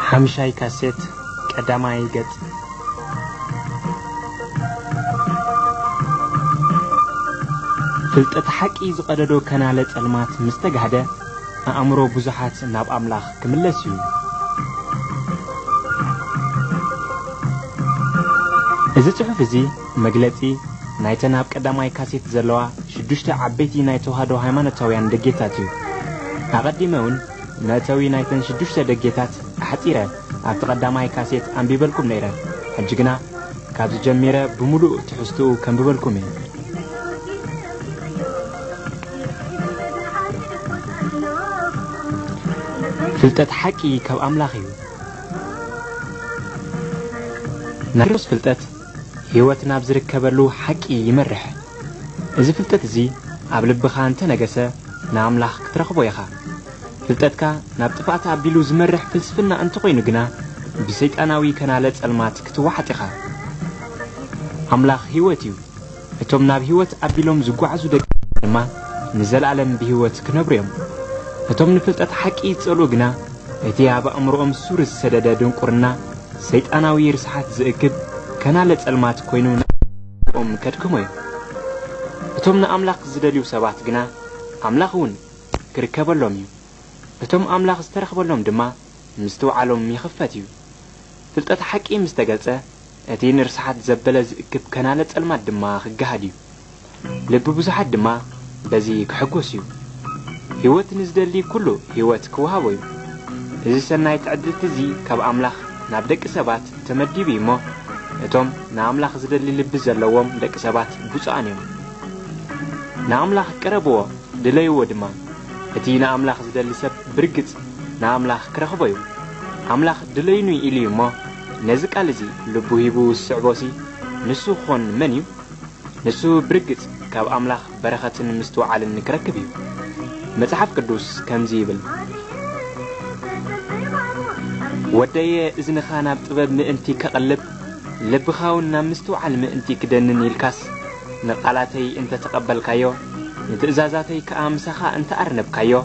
حمشاي كاسيت قداماي قط فلتت حقي زقددو كناله صلمات مستغهده أمرو بزحات ناب أملاخ كملسيو إذا تحف زي مجلتي نايتا ناب قداماي كاسيت زلوا شدوشتا عبيتي نايتو هادو هايمانوتاويان دقيتاتيو أقدمون ناتوي نايتن شدوشتا دقيتات حتيره أبت قداماي كاسيت أنبيبلكم نيره حجقنا كابز جميره بملوء تحستو كنبيبلكم فلتت حقي كاب أملاخيو نرس فلتت هيوتنا بزركبلو حقي يمرح إذا فلتت زي قبل بخان تنجسه ناملاخ كترخبو يخا فلتتك نبتفعت عبيلو زمرح فلسفنا أنت قينو جنا بسيط أناوي كنالت المات كتوحت يخا أملاخ هيوتيو اتوم ناب هيوت عبيلوم زقوعزو دك ما نزل علم بهيوت كنبريم اتوم نفلتت حقي تصلو جنا اتيا بأمرهم سور السدادة دنقرنا سيط أناوي رسحات زئكب كنالت المات كوينو كدكموي اتومنا أملاخ زدليو سبات جنا أملاخون كركبلهم اتوم أملاخ استرخبلهم دما مستو عالم يخفتيو فلتت حقي مستقلسة اتين رسحات زبلا زئكب كنالت المات دما خجهديو لب بزحات دما بزي كحقوسيو هيوت نزدلي كله هيوت كوهاويو إذا سنايت عدلت زي كاب أملاخ نابدك سبات تمدي بيمو اتوم ناملاخ زدلي لبز اللوام دك سبات بوصانيو ناملاخ قربوا دليو دما اتي ناملاخ زدلي سب برغت ناملاخ كرخبيو املاخ دلينو إليمو نزقال زي لبو هيبو السعبوسي نسو خون منيو نسو برغت كاب أملاخ برختن مستوعال نكركبيو مصحف قدوس كمزي يبل وداي إذن خانا بطبب مئنتي كقلب لبخاونا مستوعال مئنتي كدنن يلكاس نقالاتي انت تقبل كايو نتئزازاتي كأمسخا انت أرنب كايو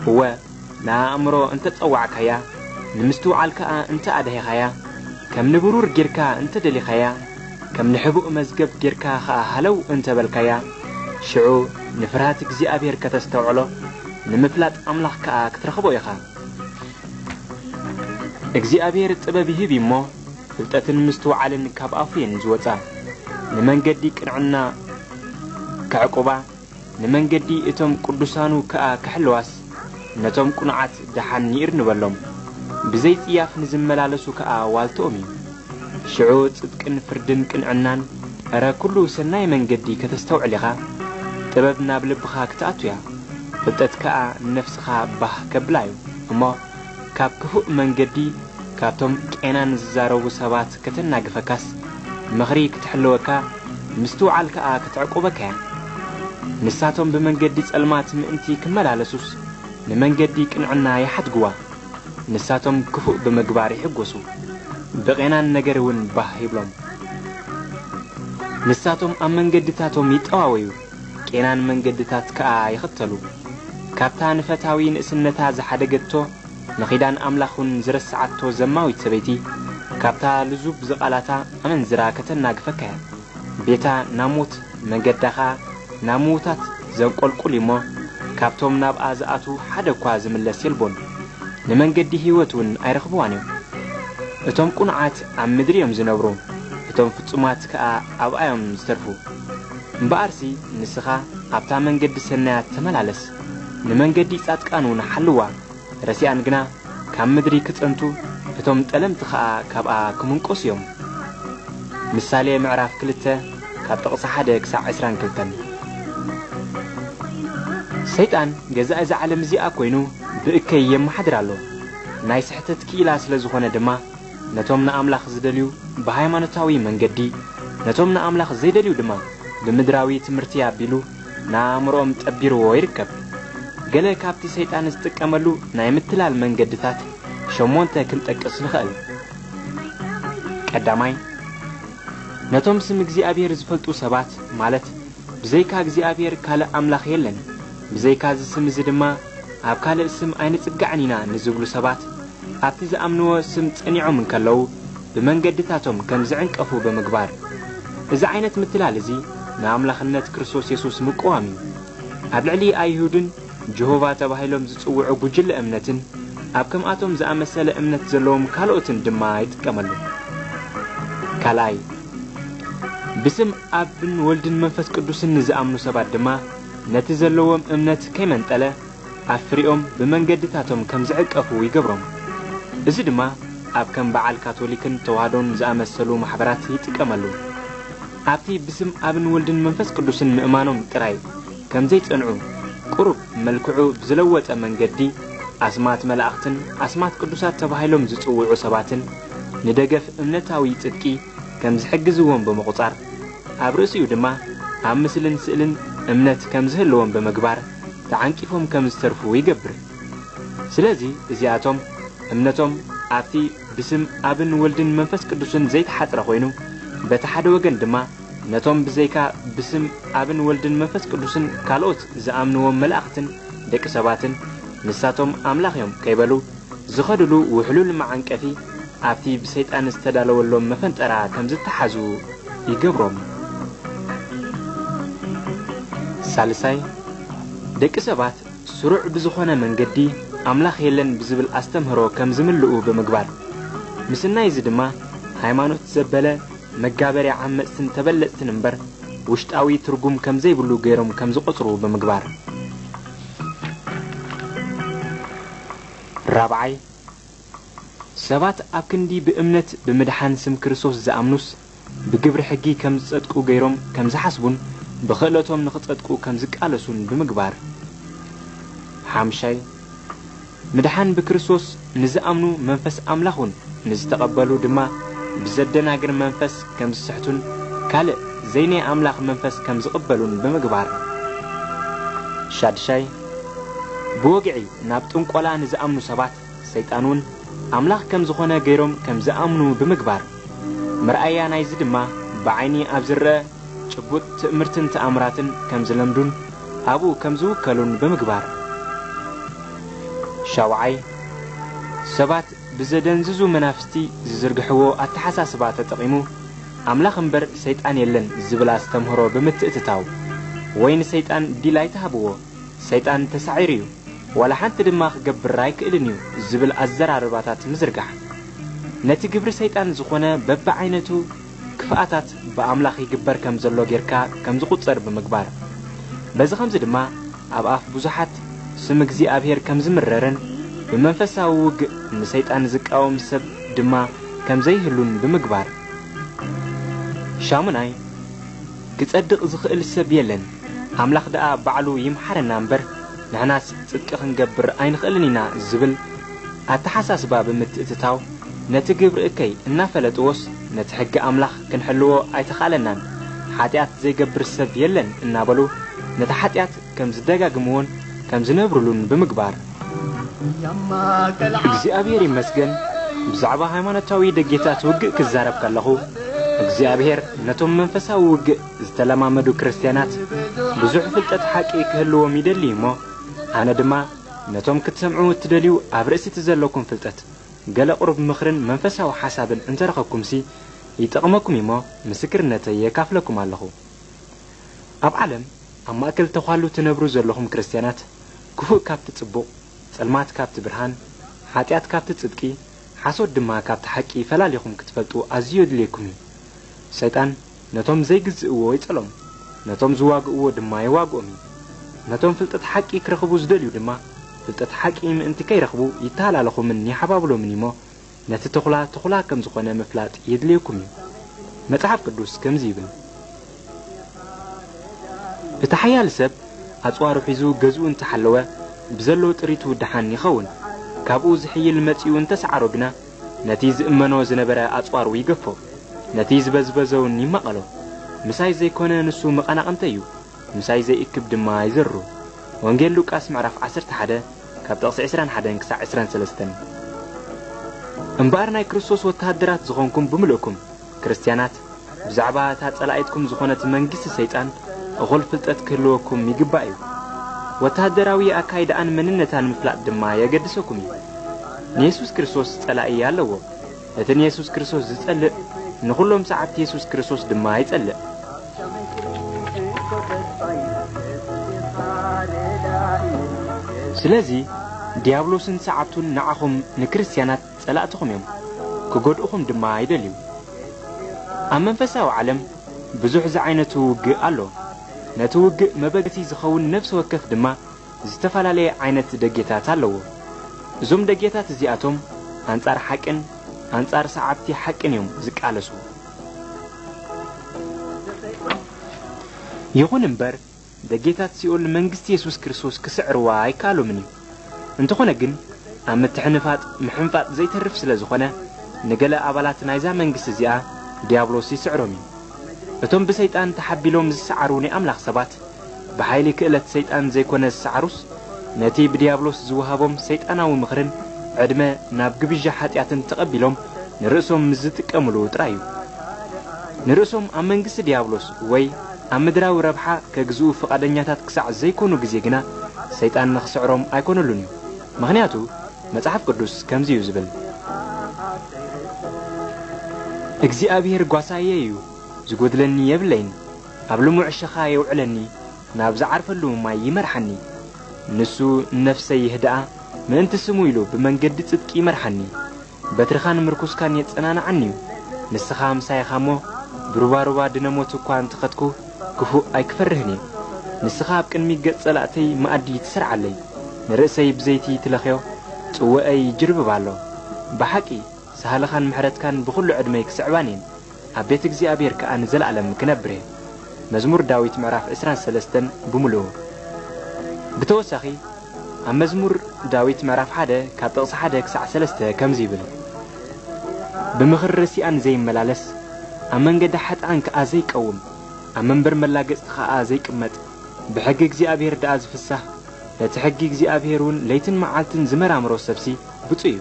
هو نا أمرو انت تطوع كايا نمستوعال كا انت أده خايا كم نبرور جيركا انت دلي خايا كم نحبو مزقب جيركا خا هلو انت بالكايا شعو نفراتك زي أبير كتستوعلو نمفلات أملاخ كا كترخبو يخا اكزي أبير تبابيه بيمو فلتاتن مستوعالن كاب أفين زوطا نمن قدي كنعنا كعقوبة نمن قدي اتم قدسانو كا كحلواس نتم قنعات دحان نير نبلوم بزيت إياف نزملالسو كا والتومي شعو صدقن فردن كنعنان أرى كله سناي من قدي كتستوعليها تبابنا بلبخا كتاتويا فلتات كا نفسخا باه كبلايو اما كاب كفوء من قدي كاتم كينان زارو سبات كتناقفكاس مغري كتحلوكا مستوعال كا كتعقوبكا نساتهم بمن قدي تسألمات مئنتي كملالسوس لمن قدي كنعنا يحدقوا نساتهم كفوء بمقباري حقوسو بغينان نقرون باه يبلوم نساتهم أمن قدتاتهم يتقاويو كينان من قدتات كا يختلو كابتان فتاوين اسنتا زحدقتو نخيدان أملاخون زرسعتو زماوي تسبيتي كابتا لزوب زقالاتا أمن زراكتن ناقفكا بيتا ناموت من قدخا ناموتات زنقل قليمو كابتوم ناب آزاتو حدا كواز من لسيلبون نمن قدي هيوتون ايرخبوانيو اتوم قنعات عم مدريهم زنورو اتوم فتسومات كا أبقايهم زترفو مبارسي نسخا قابتا من قد سنات تملالس نمن قدي ساتقانون حلوا رسيان جنا كم مدري كتنتو فتوم تألم تخا كابا كمنقص يوم مثالي معرف كلته كاب تقص حدك ساعة 20 كلتن سيطان جزاء إذا علم زي أكوينو بإكي يم حدرالو ناي سحتت كيلا سلزخونة دما نتومنا أملاخ زدليو بهايمانتاوي من قدي نتومنا أملاخ زيدليو دما بمدراوي تمرتيا بيلو نامروم تأبيرو ويركب قال كابتي سيطان استقاملو ناي متلال من قدتات شمونتا كنت أكسن خال قداماي نتوم سم እግዚአብሔር ዝፈልጡ ሰባት ማለት بزيك እግዚአብሔር ካለ አምላኽ የለን بزيك ስም ዝድማ ኣብ ካለ ስም አይነ ጽጋዕኒና ንዝብሉ ሰባት ኣብቲ ዝኣምንዎ ስም ጸኒዖም እንከለዉ ብመንገድታቶም ከም ዝዕንቀፉ ብምግባር እዚ ዓይነት ምትላል እዚ ንኣምላኽነት ክርስቶስ ኢየሱስ ምቁዋም እዩ። ኣብ ልዕሊ ኣይሁድን ጀሆቫ ተባሂሎም ዝጽውዑ ጉጅለ እምነትን ኣብ ከምኣቶም ዝኣመሰለ እምነት ዘለዎም ካልኦትን ድማ ይጥቀመሉ። ካልኣይ ብስም ኣብን ወልድን መንፈስ ቅዱስን ንዝኣምኑ ሰባት ድማ ነቲ ዘለዎም እምነት ከይመንጠለ ኣብ ፍሪኦም ብመንገድታቶም ከም ዝዕቀፉ ይገብሮም። እዚ ድማ ኣብ ከም በዓል ካቶሊክን ተዋህዶን ዝኣመሰሉ ማሕበራት ይጥቀመሉ። ኣብቲ ብስም ኣብን ወልድን መንፈስ ቅዱስን ምእማኖም ጥራይ ከም ዘይጸንዑ ቁሩብ መልክዑ ብዝለወጠ መንገዲ ኣስማት መላእኽትን ኣስማት ቅዱሳት ተባሂሎም ዝጽውዑ ሰባትን ንደገፍ እምነታዊ ጽድቂ ከም ዝሕግዝዎም ብምቝጻር ኣብ ርእሲኡ ድማ ኣብ ምስልን ስእልን እምነት ከም ዝህልዎም ብምግባር ተዓንቂፎም ከም ዝተርፉ ይገብር። ስለዚ እዚኣቶም እምነቶም ኣብቲ ብስም ኣብን ወልድን መንፈስ ቅዱስን ዘይተሓጽረ ኮይኑ በቲ ሓደ ወገን ድማ ነቶም ብዘይካ ብስም ኣብን ወልድን መንፈስ ቅዱስን ካልኦት ዝኣምንዎም መላእኽትን ደቂ ሰባትን ንሳቶም ኣምላኽ እዮም ከይበሉ ዝኸድሉ ውሕሉል መዓንቀፊ ኣብቲ ብሰይጣን ዝተዳለወሎም መፈንጠራ ከም ዝተሓዙ ይገብሮም። ሳልሳይ ደቂ ሰባት ስሩዕ ብዝኾነ መንገዲ ኣምላኽ የለን ብዝብል ኣስተምህሮ ከም ዝምልኡ ብምግባር ምስናይ እዚ ድማ ሃይማኖት ዘበለ መጋበርያ ዓመፅትን ተበለጥትን እምበር ውሽጣዊ ትርጉም ከም ዘይብሉ ገይሮም ከም ዝቆጽሩ ብምግባር ራብዓይ ሰባት ኣብ ክንዲ ብእምነት ብምድሓን ስም ክርስቶስ ዝኣምኑስ ብግብሪ ሕጊ ከም ዝጸድቁ ገይሮም ከም ዝሓስቡን ብኽእለቶም ንኽጸድቁ ከም ዝቃለሱን ብምግባር ሓምሻይ ምድሓን ብክርስቶስ ንዝኣምኑ መንፈስ ኣምላኹን ንዝተቐበሉ ድማ ብዘደናግር መንፈስ ከም ዝስሕቱን ካልእ ዘይናይ ኣምላኽ መንፈስ ከም ዝቕበሉን ብምግባር ሻድሻይ ብወግዒ ናብ ጥንቆላ ንዝኣምኑ ሰባት ሰይጣንን ኣምላኽ ከም ዝኾነ ገይሮም ከም ዝኣምኑ ብምግባር ምርኣያ ናይዚ ድማ ብዓይኒ ኣብ ዝረአ ጭቡጥ ትእምርትን ተኣምራትን ከም ዝለምዱን ኣብኡ ከም ዝውከሉን ብምግባር ሻውዓይ ሰባት ብዘደንዝዙ መናፍስቲ ዝዝርግሕዎ ኣተሓሳስባ ተጠቒሙ ኣምላኽ እምበር ሰይጣን የለን ዝብል ኣስተምህሮ ብምትእትታው ወይ ንሰይጣን ዲላይ ተሃብዎ ሰይጣን ተሳዒሩ እዩ ወላ ሓንቲ ድማ ክገብር ኣይክእልን እዩ ዝብል ኣዘራርባታት ምዝርጋሕ ነቲ ግብሪ ሰይጣን ዝኾነ በብዓይነቱ ክፍኣታት ብኣምላኽ ይግበር ከም ዘሎ ጌርካ ከም ዝቝጸር ብምግባር በዚ ኸምዚ ድማ ኣብ ኣፍ ብዙሓት ስም እግዚኣብሔር ከም ዝምረረን ብመንፈሳዊ ውግእ ንሰይጣን ዝቃወም ሰብ ድማ ከም ዘይህሉን ብምግባር ሻሙናይ ክጸድቕ ዝኽእል ሰብ የለን ኣምላኽ ደኣ ባዕሉ ይምሓረና እምበር ንሕናስ ጽድቂ ክንገብር ኣይንኽእልን ኢና ዝብል ኣተሓሳስባ ብምትእትታው ነቲ ግብሪ እከይ እናፈለጥዎስ ነቲ ሕጊ ኣምላኽ ክንሕልዎ ኣይተኻለናን ሓጢኣት ዘይገብር ሰብ የለን እናበሉ ነቲ ሓጢኣት ከም ዝደጋግምዎን ከም ዝነብሩሉን ብምግባር እግዚኣብሔር ይመስገን ብዛዕባ ሃይማኖታዊ ደጌታት ውግእ ክዛረብ ከለኹ እግዚኣብሔር ነቶም መንፈሳዊ ውግእ ዝተለማመዱ ክርስቲያናት ብዙሕ ፍልጠት ሓቂ ክህልዎም ይደሊ እሞ ኣነ ድማ ነቶም ክትሰምዑ እትደልዩ ኣብ ርእሲቲ ዘለኩም ፍልጠት ገለ ቁርብ ምኽርን መንፈሳዊ ሓሳብን እንተረኸብኩምሲ ይጠቕመኩም እሞ ምስክርነተይ የካፍለኩም ኣለኹ። ኣብ ዓለም ኣብ ማእከል ተዃሉ ትነብሩ ዘለኹም ክርስቲያናት ክፉእ ካብቲ ጽቡቕ ጸልማት ካብቲ ብርሃን ሓጢኣት ካብቲ ጽድቂ ሓሶት ድማ ካብቲ ሓቂ ፈላሊኹም ክትፈልጡ ኣዝዩ የድልየኩም እዩ። ሰይጣን ነቶም ዘይግዝእዎ ይጸሎም ነቶም ዝዋግእዎ ድማ ይዋግኦም እዩ። ነቶም ፍልጠት ሓቂ ክረኽቡ ዝደልዩ ድማ ፍልጠት ሓቂ ምእንቲ ከይረኽቡ ይተሃላለኹምን ይሓባብሎምን እሞ ነቲ ትኹላ ከም ዝኾነ ምፍላጥ የድልየኩም እዩ። መጽሓፍ ቅዱስ ከምዚ ይብል እቲ ሓያል ሰብ ኣጽዋሩ ሒዙ ገዝኡ እንተሓለወ ብዘሎ ጥሪቱ ድሓን ይኸውን ካብኡ ዝሕይል መጺኡ እንተሰዓሮ ግና ነቲ ዝእመኖ ዝነበረ ኣጽዋሩ ይገፎ ነቲ ዝበዝበዘውን ይመቐሎ ምሳይ ዘይኮነ ንሱ መቐናቕንተ እዩ ምሳይ ዘይእክብ ድማ ይዘሩ ወንጌል ሉቃስ ምዕራፍ 11 ካብ ጥቕሲ 21 ክሳዕ 23 እምበኣር ናይ ክርስቶስ ወታደራት ዝኾንኩም ብምልእኩም ክርስቲያናት ብዛዕባ እታ ጸላኢትኩም ዝኾነት መንግስቲ ሰይጣን እኹል ፍልጠት ክህልወኩም ይግባእ እዩ። ወታደራዊ ኣካይዳን መንነታን ምፍላጥ ድማ የገድሰኩም እዩ። نيسوس كريستوس صلاء يالو اتن يسوس كريستوس زصلق نخلهم ساعات يسوس كريستوس دما يصلق سلازي ديابلوسن ساعتون نعخم نكريستيانات صلاءتكم يوم كغدؤكم دما يدليو ام منفساو عالم بزح زعينته وق الله نتوق مبغتي زخون نفس وكف دما زتفالالي عينت دغيتات الله زوم دغيتات زياتهم انصار حقن انصار ساعتي حقن يوم زقالسو يكون امبر دغيتات سيول منغست يسوع كريستوس كسعروا ايكالو مني انت خونه جن ام تحنفات محنفات زي ترف سلازخونه نغلا ابالات نايزا منغست زيا ديابلوس يسعرومي اتم بسيطان تحبيلهم زسعروني املاخ سبات بحيلي كእለት سيطان زيكونه زسعروس نتي بديابلوس زوهابهم سيطاناوي مخرن عدمه ناب غبيجه حاتياتن تقبيلهم نرسوم مزتقملو طرايو نرسوم امنغس ديابلوس وي امدراو ربحا كغزو فقادنياتات كسع زيكونو غزيغنا سيطان نخسعروم ايكونولونيو مغنياتو مصحف قدوس كمزي يزبل እግዚአብሔር ጓሳየዩ ዝጎድለኒ የብለኝ አብሉሙዕ ሸኻ ይውዕለኒ ናብ ዝዓርፈሉ ማይ ይመርሐኒ ንሱ ነፍሰይ ይህዳ ምንት ስሙ ኢሉ በመንገድ ጽድቅ ይመርሐኒ በትርኻን ምርኩስካን የጸናናዓኒ ንስኻ ምሳይኻሞ ብሩባሩባ ድነሞት እንኳን ተኸትኩ ክፉ አይክፈርህኒ ንስኻ አብቅን ሚገጸላተይ ማዕዲ ትሰርዓለይ ንርእሰይ ብዘይቲ ትለኽዮ ጽወአይ ይጅርብባሎ በሐቂ سهلخان محرتكان بكل عدمي كسعبانين عبيت እግዚአብሔር كأن زلعلم كنبره مزمور داويت معرف 23 بملو بتوسخي ام مزمور داويت معرف 1 كطقس 1 كسع 3 كم زيبل بمخرسي ان زي ملالس ام منجد حت انك ازي قوم ام منبر ملاقص خا زي قمت بحق እግዚአብሔር داز فسح لتحق እግዚአብሔርን ليتن معالتن زمرامرو سبسي بصيو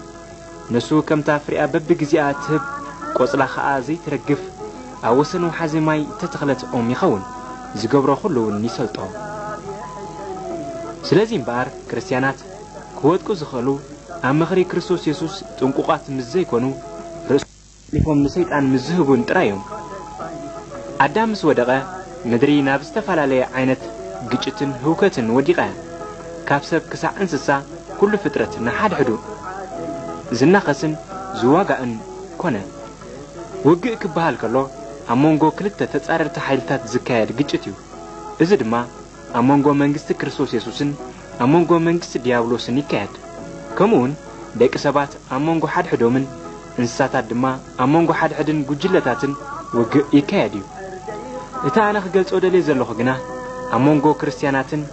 نسو كم تافريا ببغزيات هب قصلا خا زي ترغف اوسنو حزماي تتخلت ام يخون زغبرو كله نيسلطو سلازين بار كريستيانات كوتكو زخلو امخري كريستوس يسوس طنققات مزي كونو رسليفوم مسيطان مزهبون طرايوم ادمس ودقه مدري ناب استفالالي عينت ግጭትን ህውከትን ወዲቃ ካብሰብ ክሳዕ እንስሳ ኩሉ ፍጥረት ንሓድ ሕዱ ዝናኸስን ዝዋጋእን ኮነ ወግእ ክበሃል ከሎ አሞንጎ ክልተ ተጻረርተ ኃይልታት ዝካየድ ግጭት እዩ እዚ ድማ አሞንጎ መንግስት ክርስቶስ ኢየሱስን አሞንጎ መንግስት ዲያብሎስን ይካየድ ከምኡን ደቂ ሰባት አሞንጎ ሓድ ሕዶምን እንስሳታት ድማ አሞንጎ ሓድ ሕድን ጉጅለታትን ወግእ ይካየድ እዩ እታ አነ ክገልጾ ደልየ ዘለኹ ግና አሞንጎ ክርስቲያናትን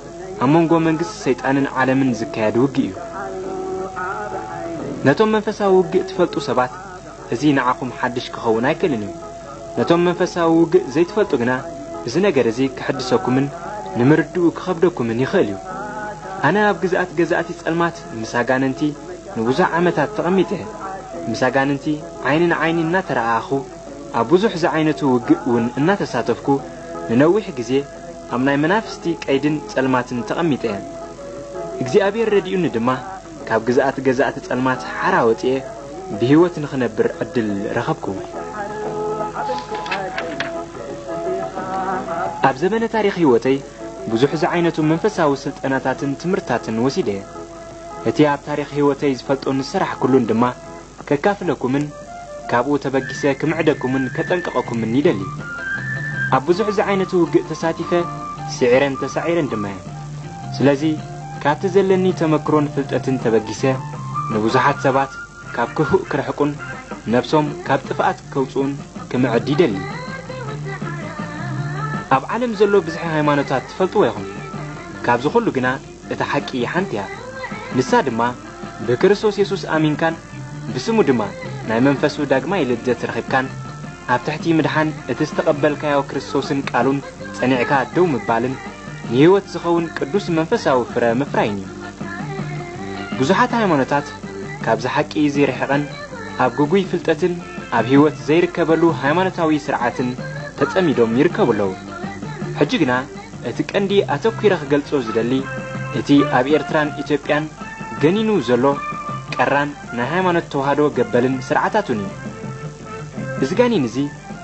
አሞንጎ መንግስት ሰይጣንን ዓለምን ዝካየድ ውግእ እዩ ነቶም መንፈሳዊ ውግእ ትፈልጡ ሰባት እዚ ንዓኹም ሓድሽ ክኸውን አይከልን እዩ ነቶም መንፈሳዊ ውግእ ዘይትፈልጡ ግና እዚ ነገር እዚ ክሕድሰኩምን ንምርድኡ ክኸብደኩምን ይኽእል እዩ አነ ኣብ ግዛኣት ገዛእቲ ጸልማት ምሳጋነንቲ ንብዙሕ ዓመታት ተቐሚጠ ምሳጋነንቲ ዓይንን ዓይኒ እናተረኣኹ ኣብ ብዙሕ ዝዓይነቱ ውግእ እውን እናተሳተፍኩ ንነዊሕ ግዜ ኣብ ናይ መናፍስቲ ቀይድን ጸልማትን ተቐሚጠ እግዚአብሔር ረዲኡኒ ድማ ካብ ግዛኣት ገዛእቲ ጸልማት ሓራወጥየ ብህይወት ንኽነብር ዕድል ረኸብኩ ኣብ ዘመነ ታሪኽ ህይወተይ ብዙሕ ዝዓይነቱ መንፈሳዊ ስልጠናታትን ትምህርታትን ወሲደ እቲ ኣብ ታሪኽ ህይወተይ ዝፈልጦ ንስራሕ ኩሉን ድማ ከካፍለኩምን ካብኡ ተበጊሰ ክምዕደኩምን ከጠንቀቐኩምን ይደሊ ኣብ ብዙሕ ዝዓይነቱ ውግእ ተሳቲፈ ስዒረን ተሳዒረን ድማ ስለዚ ካብቲ ዘለኒ ተመክሮን ፍልጠትን ተበጊሰ ንብዙሓት ሰባት ካብ ክፉእ ክርሕቁን ነፍሶም ካብ ጥፍኣት ከውፅኡን ክምዕድ ይደሊ ኣብ ዓለም ዘሎ ብዙሕ ሃይማኖታት ትፈልጥዎ ኢኹም ካብዚ ኩሉ ግና እቲ ሓቂ ሓንቲ እያ ንሳ ድማ ብክርስቶስ ኢየሱስ ኣሚንካን ብስሙ ድማ ናይ መንፈሱ ዳግማይ ልደት ረኺብካን ኣብ ትሕቲ ምድሓን እቲ ዝተቐበልካዮ ክርስቶስን ቃሉን ጸኒዕካ ደው ምባልን ንህይወት ዝኸውን ቅዱስ መንፈሳዊ ፍረ ምፍራይን እዩ ብዙሓት ሃይማኖታት ካብዚ ሓቂ ዘይርሕቐን ኣብ ጉጉይ ፍልጠትን ኣብ ህይወት ዘይርከበሉ ሃይማኖታዊ ስርዓትን ተጸሚዶም ይርከቡ ኣለዉ ሕጂ ግና እቲ ቀንዲ ኣተኲረ ክገልጾ ዝደሊ እቲ ኣብ ኤርትራን ኢትዮጵያን ገኒኑ ዘሎ ቀራን ናይ ሃይማኖት ተዋህዶ ገበልን ስርዓታቱን እዝጋኒን እዚ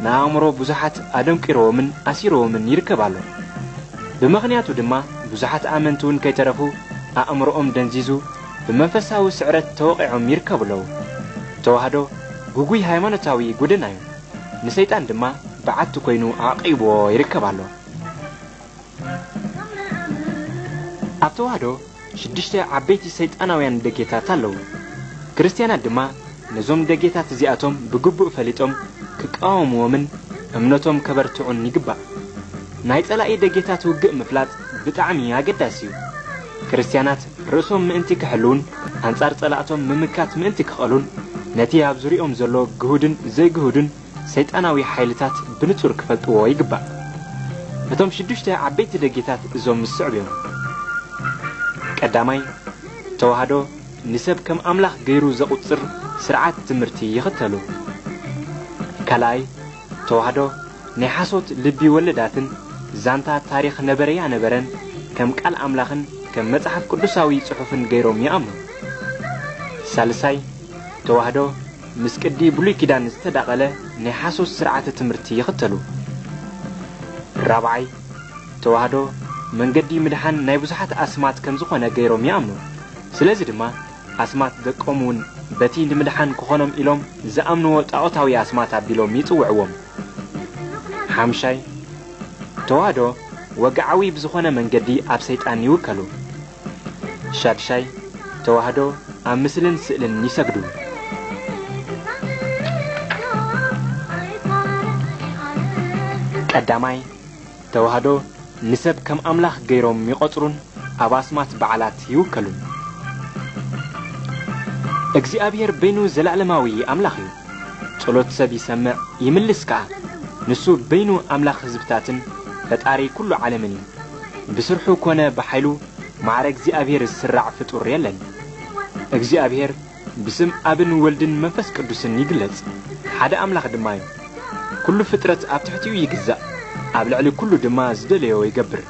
ናአምሮ ብዙሓት አደንቂሮምን አሲሮምን ይርከባሉ በመኽንያቱ ድማ ብዙሓት አመንቱን ከይተረፉ አእምሮኦም ደንዚዙ በመንፈሳዊ ስዕረት ተወቂዖም ይርከብለው ተዋህዶ ጉጉይ ሃይማኖታዊ ጉድናዩ ንሰይጣን ድማ በዓቱ ኮይኑ አቂቦ ይርከባሉ ኣብ ተዋህዶ ሽድሽተ ዓበይቲ ሰይጣናውያን ደጌታት ኣለው ክርስቲያናት ድማ ነዞም ደጌታት እዚኣቶም ብግቡእ ፈሊጦም ክቃወምዎምን እምነቶም ከበርትዑን ይግባእ ናይ ጸላኢ ደጌታት ውግእ ምፍላጥ ብጣዕሚ ኣገዳሲ እዩ ክርስቲያናት ርእሶም ምእንቲ ክሕልውን አንጻር ጸላእቶም ምምካት ምእንቲ ክቐሉን ነቲ ኣብ ዙርዮም ዘሎ ግሁድን ዘይግሁድን ሰይጣናዊ ሓይልታት ብንጹር ክፈልጥዎ ይግባእ እቶም ሽድሽተ ዓበይቲ ደጌታት እዞም ምስዕብዮም ቀዳማይ ተዋህዶ ንሰብ ከም አምላኽ ገይሩ ዘቁጽር ስርዓት ትምህርቲ ይኽተሉ ካልኣይ ተዋህዶ ናይ ሓሶት ልቢ ወለዳትን ዛንታ ታሪኽ ነበረያ ነበረን ከም ቃል አምላኽን ከም መጽሐፍ ቅዱሳዊ ጽሑፍን ገይሮም ይኣምኑ ሳልሳይ ተዋህዶ ምስ ቅዲ ብሉይ ኪዳን ዝተዳቐለ ናይ ሓሶት ስርዓት ትምህርቲ ይኽተሉ ራብዓይ ተዋህዶ መንገዲ ምድሓን ናይ ብዙሓት ኣስማት ከም ዝኾነ ገይሮም ይኣምኑ ስለዚ ድማ ኣስማት ደቆምውን በቲ ንምድሓን ክኾኖም ኢሎም ዝኣምንዎ ጣዖታዊ ኣስማት ኣቢሎም ይጽውዕዎም ሓምሻይ ተዋህዶ ወግዓዊ ብዝኾነ መንገዲ ኣብ ሰይጣን ይውከሉ ሻድሻይ ተዋህዶ ኣብ ምስልን ስእልን ይሰግዱ ቀዳማይ ተዋህዶ ንሰብ ከም አምላኽ ገይሮም ይቆጽሩን ኣብ ኣስማት በዓላት ይውከሉ እግዚአብሔር በይኑ ዘላለማዊ አምላኽ እዩ ጸሎት ሰብ ይሰምዕ ይምልስ ከዓ ንሱ በይኑ አምላኽ ህዝብታትን ፈጣሪ ኩሉ ዓለምን እዩ ብስርሑ ኮነ በኃይሉ ማዕረ እግዚአብሔር ዝስራዕ ፍጡር የለን እግዚአብሔር ብስም አብን ወልድን መንፈስ ቅዱስን ይግለጽ ሓደ አምላኽ ድማ እዩ ኩሉ ፍጥረት ኣብ ትሕቲኡ ይግዛእ ኣብ ልዕሊ ኩሉ ድማ ዝደለዮ ይገብር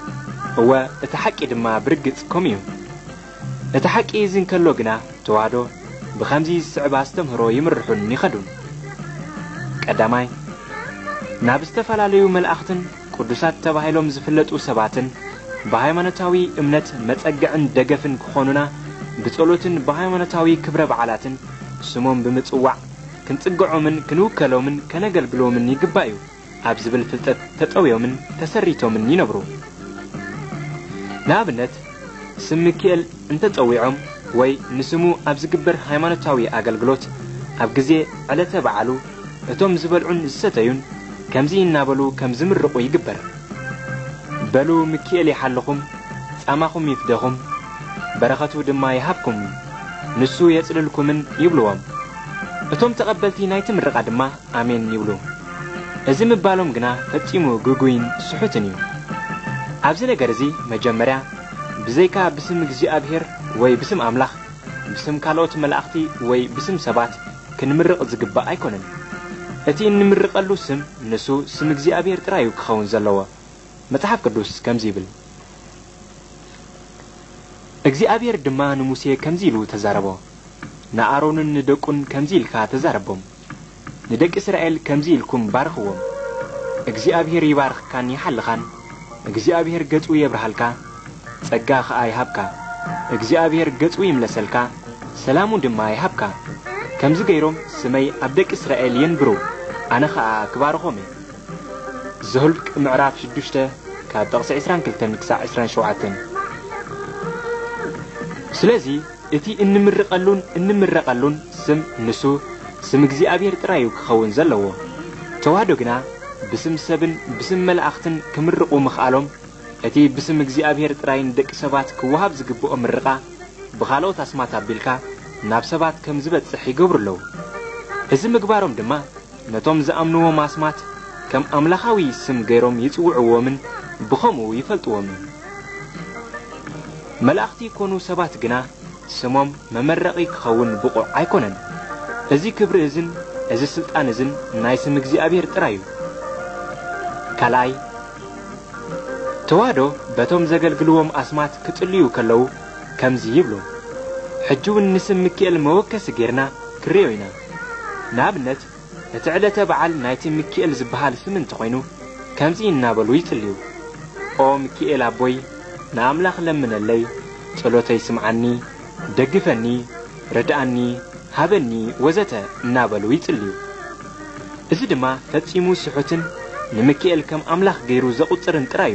እወ እቲ ሓቂ ድማ ብርግጽ ከም እዩ እቲ ሓቂ ዝን ከሎ ግና ተዋህዶ ብኸምዚ ዝስዕባ ዝተምህሮ ይምርሑን ይኸዱን ቀዳማይ ናብ ዝተፈላለዩ መላእኽትን ቅዱሳት ተባሂሎም ዝፍለጡ ሰባትን በሃይማኖታዊ እምነት መጸግዕን ደገፍን ክኾኑና ብጸሎትን በሃይማኖታዊ ክብረ በዓላትን ስሞም ብምጽዋዕ ክንጽግዖምን ክንውከሎምን ከነገልግሎምን ይግባእ እዩ ኣብ ዝብል ፍልጠት ተጠውዮምን ተሰሪቶምን ይነብሩ ንኣብነት ስም ሚካኤል እንተጸዊዖም ወይ ንስሙ ኣብ ዝግበር ሃይማኖታዊ አገልግሎት ኣብ ግዜ ዕለተ በዓሉ እቶም ዝበልዑን ዝሰተዩን ከምዚ እናበሉ ከም ዝምርቁ ይግበር በሉ ሚካኤል ይሓልኹም ጻማኹም ይፍደኹም በረኸቱ ድማ ይሃብኩም ንሱ የጽልልኩምን ይብልዎም እቶም ተቀበልቲ ናይቲ ምርቃ ድማ አሜን ይብሉ እዚ ምባሎም ግና ፈጺሙ ጉጉይን ስሑትን እዩ ኣብዚ ነገር እዚ መጀመርያ ብዘይካ ብስም እግዚአብሔር ወይ ብስም አምላኽ ብስም ካልኦት መላእኽቲ ወይ ብስም ሰባት ክንምርቕ ዝግባእ ኣይኮነን እቲ እንምርቐሉ ስም ንሱ ስም እግዚአብሔር ጥራዩ ክኸውን ዘለዎ መጽሐፍ ቅዱስ ከምዚ ይብል እግዚአብሔር ድማ ንሙሴ ከምዚ ኢሉ ተዛረቦ ንኣሮንን ንደቁን ከምዚ ኢልካ ተዛረቦም ንደቂ እስራኤል ከምዚ ኢልኩም ባርኽዎም እግዚአብሔር ይባርኽካን ይሓልኻን እግዚአብሔር ገጹ የብርሃልካ ጸጋ ኸኣ ይሃብካ እግዚአብሔር ገጹ ይምለሰልካ ሰላሙ ድማ ይሃብካ ከምዚ ገይሮም ስመይ ኣብ ደቂ እስራኤል የንብሩ ኣነ ኸኣ ክባርኾም ዘሁልቅ ምዕራፍ 6 ካብ ጥቕሲ 22 ክሳብ 27 ስለዚ እቲ እንምረቐሉን ስም ንሱ ስም እግዚአብሔር ጥራዩ ክኸውን ዘለዎ ተዋህዶ ግና ብስም ሰብን ብስም መላእኽትን ክምርቑ ምኽኣሎም እቲ ብስም እግዚአብሔር ጥራይን ደቂ ሰባት ክወሃብ ዝግብኦ ምርቃ ብኻልኦት ኣስማት ኣቢልካ ናብ ሰባት ከም ዝበጽሕ ይገብሩለው እዚ ምግባሮም ድማ ነቶም ዝኣምንዎም ኣስማት ከም ኣምላኻዊ ስም ገይሮም ይጽውዕዎምን ብኸምኡ ይፈልጥዎምን መላእኽቲ ኮኑ ሰባት ግና ስሞም መመረቒ ክኸውን ብቑዕ ኣይኮነን እዚ ክብሪ እዝን እዚ ስልጣን እዝን ናይ ስም እግዚአብሔር ጥራዩ ካልኣይ ተዋህዶ በቶም ዘገልግልዎም ኣስማት ክጽልዩ ከለው ከምዚ ይብሉ حجون نسم مكيل موكس غيرنا كريوينا نابنت نتعلت بعل نايت مكيل زبحال سمن تخوينو كمزي نابلو يتليو او مكيل ابوي ناملاخ لمن اللي صلوتي سمعني دغفني رداني هابني وزته نابلو يتليو እዚ ድማ ፈጺሙ ስሑትን ንሚካኤል ከም አምላኽ ገይሩ ዘቁጽርን ጥራዩ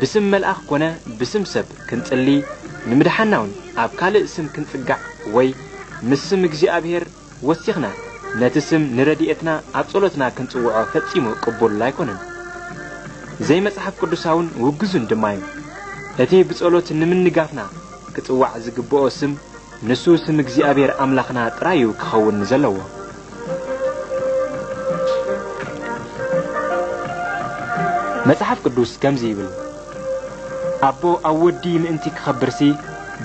ብስም መልአኽ ኮነ ብስም ሰብ ክንጽሊ ንምድሓናውን ኣብ ካልእ ስም ክንጽጋዕ ወይ ምስም እግዚአብሔር ወሲኽና ነቲ ስም ንረዲኤትና ኣብ ጸሎትና ክንጽውዖ ፈጺሙ ቅቡል ኣይኮነን ዘይ መጽሐፍ ቅዱሳውን ውግዙን ድማ እዩ እቲ ብጸሎት ንምንጋፍና ክጽዋዕ ዝግብኦ ስም ንሱ ስም እግዚአብሔር አምላኽና ጥራዩ ክኸውን ዘለዎ መጽሐፍ ቅዱስ ከምዚ ይብል አቦ አወዲ ምእንቲ ክኸብርሲ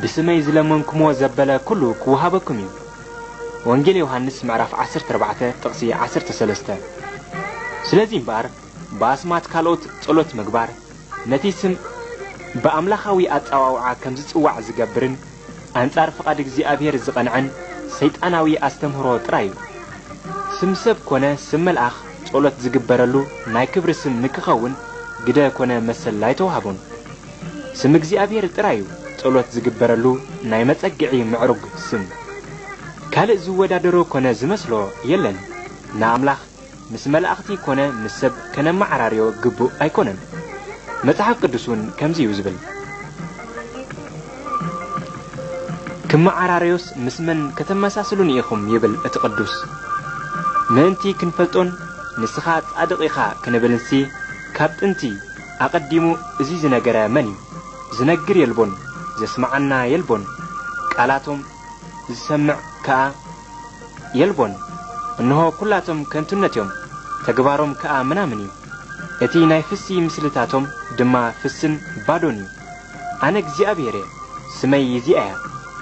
ብስመይ ዝለመንኩሞ ዘበለ ኩሉ ክወሃበኩም እዩ ወንጌል ዮሐንስ ምዕራፍ 14 ጥቅሲ 13 ስለዚህ እምበር በአስማት ካልኦት ጸሎት ምግባር ነቲ ስም በአምላኻዊ አጻዋውዓ ከም ዝጽዋዕ ዝገብርን አንጻር ፈቃድ እግዚአብሔር ዝቀንዐን ሰይጣናዊ አስተምህሮ ጥራይ ስም ሰብ ኮነ ስም መልአኽ ጸሎት ዝግበረሉ ናይ ክብር ስም ንክኸውን ግደ ኮነ መሰል ላይ ተዋሃቡን ስም እግዚአብሔር ጥራዩ ጸሎት ዝግበረሉ ናይ መጸግዒ ምዕሩግ ስም ካልእ ዝወዳደሮ ኮነ ዝመስሎ የለን ንአምላኽ ምስ መላእኽቲ ኮነ ምስ ሰብ ከነማዕራርዮ ግቡእ ኣይኮነን መጽሐፍ ቅዱስን ከምዚ እዩ ዝብል ከመዓራርዮስ ምስ መን ከተመሳሰሉን ኢኹም ይብል እቲ ቅዱስ ምእንቲ ክንፈልጦን ንስኻ ጻድቕ ኢኻ ክንብልንሲ ካብ ጥንቲ አቀዲሙ እዚ ዝነገረ መን ዝነግር የልቦን ዘስማዓና የልቦን ቃላቶም ዝሰምዕ ከአ የልቦን እንሆ ኩላቶም ከንቱነትዮም ተግባሮም ከአ ምናምን እዩ እቲ ናይ ፍሲ ምስልታቶም ድማ ፍስን ባዶን እዩ አነ እግዚአብሔር ስመይ ይዚአያ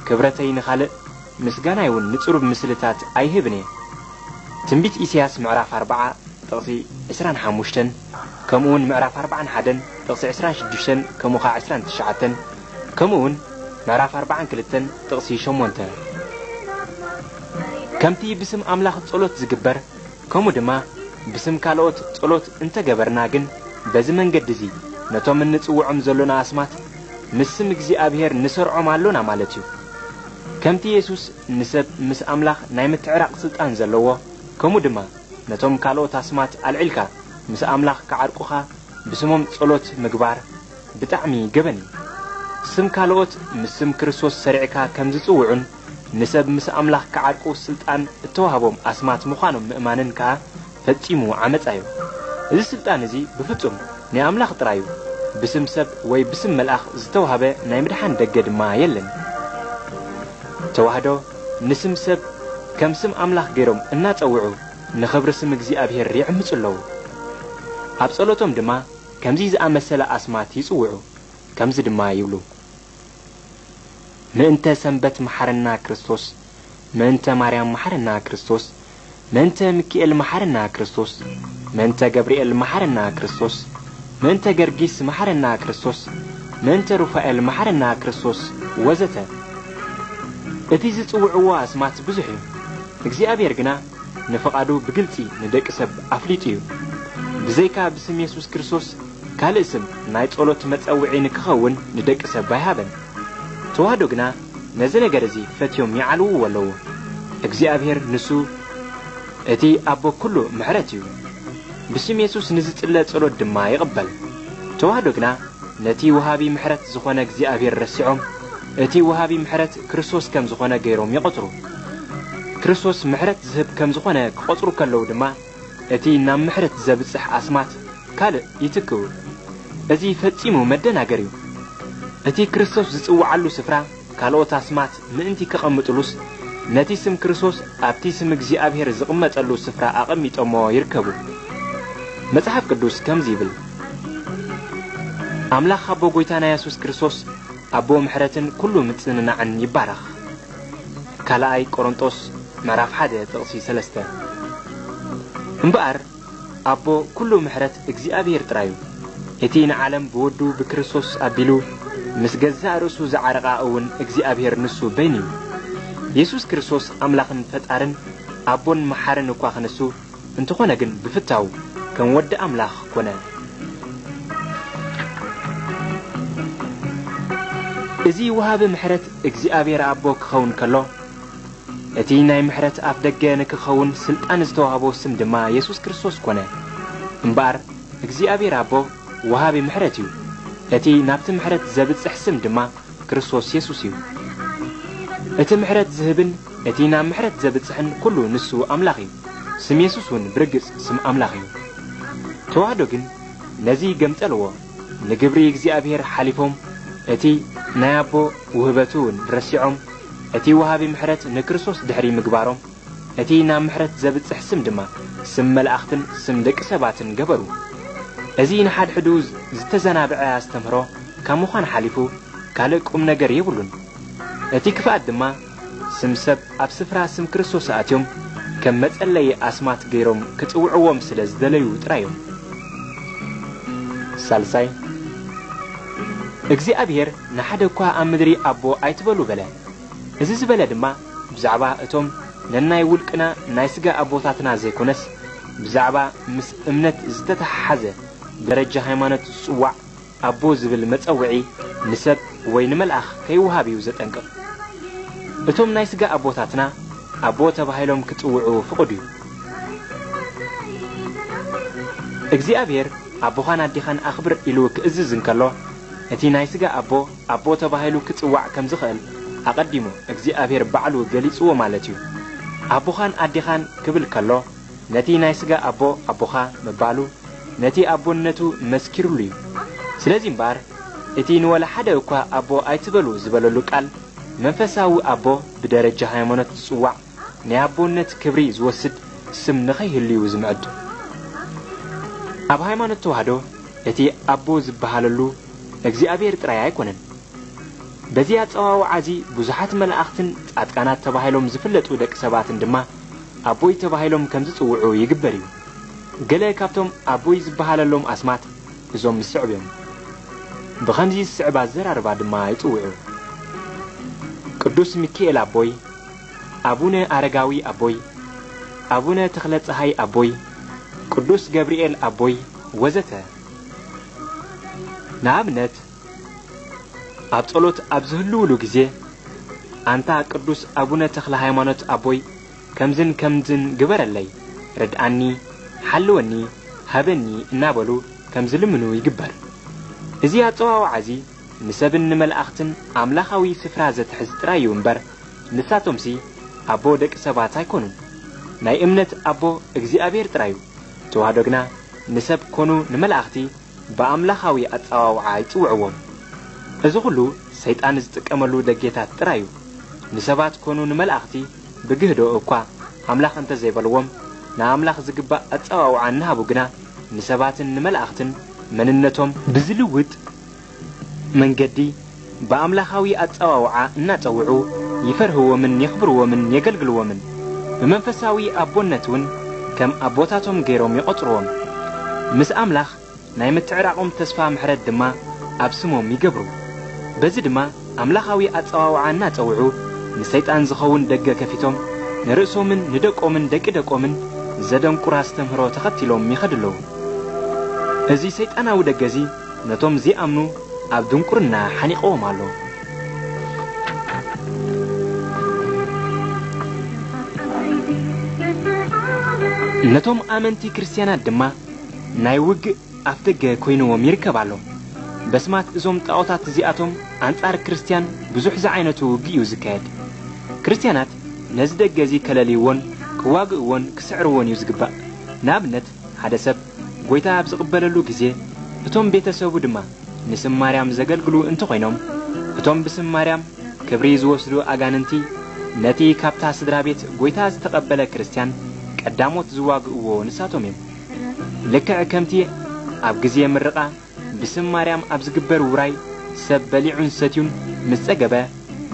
ክብረተይ ንኻልእ ምስጋናይውን ንጽሩብ ምስልታት አይህብኔ ትንቢት ኢሳይያስ ምዕራፍ 4 ጥቅሲ 25 كمون معرف 41 تقصي 26 كموخا 29 كمون معرف 42 تقصي 8 كمتي بسم أملاخ ጸሎት ዝግበር كمو دما بسم ካልኦት ጸሎት እንተ ገበርና ግን በዝመን ገድዚ ነቶም እንጽውዖም ዘሎና አስማት ምስም እግዚአብሔር ንሰርዖም አሎና ማለት እዩ ከምቲ ኢየሱስ ንሰብ ምስ አምላኽ ናይ ምትዕራቅ ስልጣን ዘለዎ كمو دما ነቶም ካልኦት አስማት አልዕልካ ምስ አምላኽ ከዓርቁኻ ብስሞም ጸሎት ምግባር ብጣዕሚ ገበኒ ስም ካልኦት ምስም ክርስቶስ ሰሪዕካ ከም ዝጽውዑን ንሰብ ምስ አምላኽ ከዓርቁ ስልጣን እተዋሃቦም አስማት ምዃኖም ምእማንን ከ ፈጺሙ ዓመጻዩ እዚ ስልጣን እዚ ብፍጹም ናይ አምላኽ ጥራዩ ብስም ሰብ ወይ ብስም መልአኽ ዝተዋሃበ ናይ ምድሓን ደገ ድማ የለን ተዋህዶ ንስም ሰብ ከም ስም አምላኽ ገይሮም እናጸውዑ ንኽብሪ ስም እግዚአብሔር ይዕምጽለው ኣብ ጸሎቶም ድማ ከምዚ ዝኣመሰለ አስማት ይጽውዑ ከምዚ ድማ ይብሉ ምእንተ ሰንበት መሐረና ክርስቶስ ምእንተ ማርያም መሐረና ክርስቶስ ምእንተ ሚካኤል መሐረና ክርስቶስ ምእንተ ገብርኤል መሐረና ክርስቶስ ምእንተ ገርጊስ መሐረና ክርስቶስ ምእንተ ሩፋኤል መሐረና ክርስቶስ ወዘተ እቲ ዝጽውዑዎ አስማት ብዙሕ እዩ እግዚአብሔር ግና ንፈቃዱ ብግልጺ ንደቂ ሰብ አፍሊጡ እዩ ብዘይካ ብስም ኢየሱስ ክርስቶስ ካልእ ስም ናይ ጸሎት መጸውዒ ንክኸውን ንደቂ ሰብ ባይሃበን ተዋህዶ ግና ነዚ ነገር እዚ ፈትዮም ይዓልው ወለዎ እግዚአብሔር ንሱ እቲ አቦ ኩሉ ምሕረት እዩ ብስም ኢየሱስ ንዝጽለ ጸሎት ድማ ይቕበል ተዋህዶ ግና ነቲ ወሃቢ ምሕረት ዝኾነ እግዚአብሔር ረሲዖም እቲ ወሃቢ ምሕረት ክርስቶስ ከም ዝኾነ ገይሮም ይቆጥሩ ክርስቶስ ምሕረት ዝህብ ከም ዝኾነ ክቆጥሩ ከለው ድማ እቲ ናብ ምሕረት ዘብጽሕ አስማት ካልእ ይትክው እዚ ፈጺሙ መደናገር እዩ እቲ ክርስቶስ ዝጽውዓሉ ስፍራ ካልኦት አስማት ምእንቲ ከቐምጥሉስ ነቲ ስም ክርስቶስ ኣብቲ ስም እግዚአብሔር ዝቕመጠሉ ስፍራ አቐሚጦሞ ይርከቡ መጽሐፍ ቅዱስ ከምዚ ይብል አምላኽ አቦ ጎይታና ኢየሱስ ክርስቶስ አቦ ምሕረትን ኩሉ ምጽንናዕን ይባረኽ ካልአይ ቆሮንጦስ ምዕራፍ 1 ጥቅሲ 3 እምበአር አቦ ኩሉ ምሕረት እግዚአብሔር ጥራዩ እቲ ንዓለም ብወዱ ብክርስቶስ አቢሉ مسجزا رسو زعرقا أون إግዚአብሔር نسو بيني يسوس كريستوس أملاخن فتارن أبون محارن وكوا خنسو انتو خونا جن بفتاو كان ود أملاخ كونا إزي وهاب محرت إግዚአብሔር أبو كخون كله أتي ناي محرت أفدقان كخون سلطان استوهابو سم دما يسوس كريستوس كونا مبار إግዚአብሔር أبو وهاب محرتيو أتي نابت محرت زبط سحسم دما كريستوس يسوسيو أتي محرت زهبن أتي نام محرت زبط سحن كله نسو أملاخي سم يسوسون برقص سم أملاخي توعدو جن نزي قمت ألوه نقبري إግዚአብሔር حالفهم أتي نابو وهبتون رسيعهم أتي وهابي محرت نكريستوس دحري مقبارهم أتي نام محرت زبط سحسم دما سم ملأختن سم دك سباتن قبرو أزين حد حدوز زتزنابع استمرو كمخان حالفو كالك نجر يبلون أتي كفاء دما سم سب أبسفرا سم كريستوس أتيهم كم متألي أسمات غيرهم كتوعوهم سلز دليو ترايهم سالساي إግዚአብሔር نحد كوا أمدري أبو أيتبلو بلا إذا زبلا دما بزعبا أتوم نناي ولكنا نايسجا أبوتاتنا زي كونس بزعبا مس أمنت زتتحزة درجة هيمانة سوع أبو زبل متأوعي نسب وين ملأخ كي وهابي وزت أنقل أتوم نايسجا أبوتاتنا أبو تبهيلهم كتوعو فقديو إግዚአብሔር أبو خان أديخان أخبر إلوك إززن كله أتي نايسجا أبو تبهيلو كتوع كم زخل أقدمه إግዚአብሔር بعلو جليس ومالتيو أبو خان أديخان قبل كله نتي نايسجا أبو خان مبالو نتي أبو نتو مسكروليو سلازم بار أتي نولا حدا وكوا أبو أيتبلو زبلو قال منفساو أبو بدرجة هيمانة تسوع ني أبو نت كبري زوسد سم نخيه اللي وزمعد أبو هيمانة توهدو أتي أبو زبهاللو إግዚአብሔር ጥራይ አይኮነን በዚያ ጸዋው ዓዚ ብዙሓት መላእኽትን ጻድቃናት ተባሂሎም ዝፍለጡ ደቂ ሰባትን ድማ አቦይ ተባሂሎም ከም ዝጽውዑ ይግበር እዩ ገለ ካብቶም አቦይ ዝበሃለሎም አስማት እዞም ምስዕብዮም ብኸምዚ ዝስዕባ ዘራርባ ድማ ይጽውዑ ቅዱስ ሚካኤል አቦይ አቡነ አረጋዊ አቦይ አቡነ ተክለ ፀሐይ አቦይ ቅዱስ ገብርኤል አቦይ ወዘተ نعمنت أبطلت أبزهلولو جزء أنت قدوس أبونا تخلى هيمانات أبوي كمزن جبر اللي رد عني حلوني هبني نابلو كمزل منو يجبر إذا أتوا عزي نسبن ملأختن عملاخوي سفرازة حزترا ينبر نساتهم سي أبو دك سبعة يكونون ناي إمنت أبو إግዚአብሔር ترايو توهادقنا نسب كونو نملأختي بأملاخاوي أتواوعا يتوعوهم إذا كله سيطان زتكملو دقيتات ترايو نسبات كونو نملأختي بجهدو أكوا أملاخ أنت زيبالوهم نا أملاخ زقبا أتواوعا نهابو قنا نسبات نملأختن من النتهم بزلوود من قدي بأملاخاوي أتواوعا ناتوعو يفرهو من يخبرو من يقلقلو من بمنفساوي أبونتون كم أبوتاتهم غيرهم يقطروهم مس أملاخ ناي متعرقهم تسفا محرد دما أبسمهم يقبرو بزي دما أملاخاوي أتواوعا ناتوعو نسيطان زخون دقا كفيتهم نرأسو من ندقو من دقو من زدن قراستم هرو تخطيلهم يخدلو ازي سيطانا ودقزي نتوم زي أمنو أبدون قرنا حنيقو مالو نتوم آمنتي كريستيانات دما ناي وق أفتق كوينوهم يركبالو بسمات ازوم تاوتات زياتهم أنصار كريستيان بزوح زعينتو وقيو زكاد كريستيانات نزدق زي كلاليون كواقعون كسعرون يزقبا نابنت هذا سب قويتا بزقباللو كزي اتوم بيتسوبو دما نسم ماريام زقلقلو انتو قينوم اتوم بسم ماريام كبريز وصلو اغاننتي نتي كابتا سدرابيت قويتا زتقبل كريستيان قداموت زواقعو نساتوم يم لكع كمتي أبجزية مرقة بسم مريم أبزقبر وراي سب بليعون ستيون مستقبة